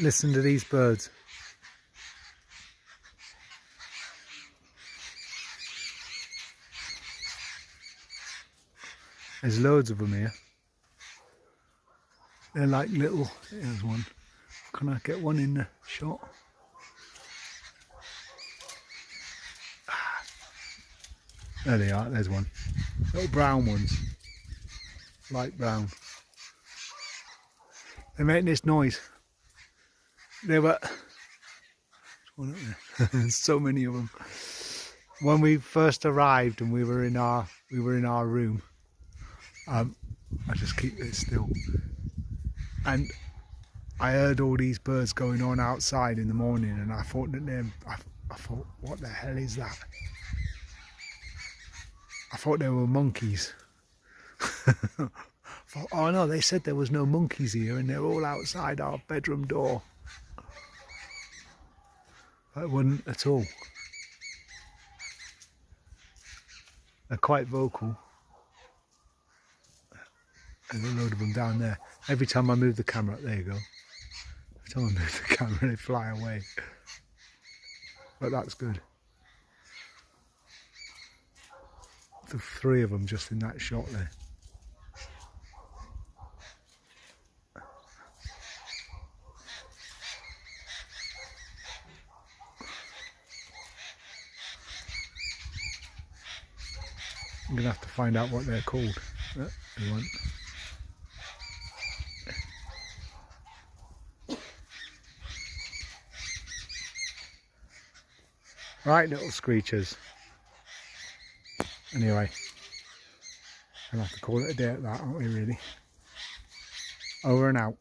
Listen to these birds. There's loads of them here. They're like little, here's one. Can I get one in the shot? There they are, there's one. Little brown ones. Light brown. They're making this noise. They were... There's so many of them. When we first arrived and we were in our room, I just keep it still. And I heard all these birds going on outside in the morning, and I thought that I thought, what the hell is that? I thought they were monkeys. I thought, oh no, they said there was no monkeys here, and they're all outside our bedroom door. But it wasn't at all. They're quite vocal. There's a load of them down there. Every time I move the camera, there you go. Every time I move the camera, they fly away. But that's good. The 3 of them just in that shot there. I'm gonna have to find out what they're called. They won't. Right, little screechers. Anyway, I'll have to call it a day at that, aren't we, really? Over and out.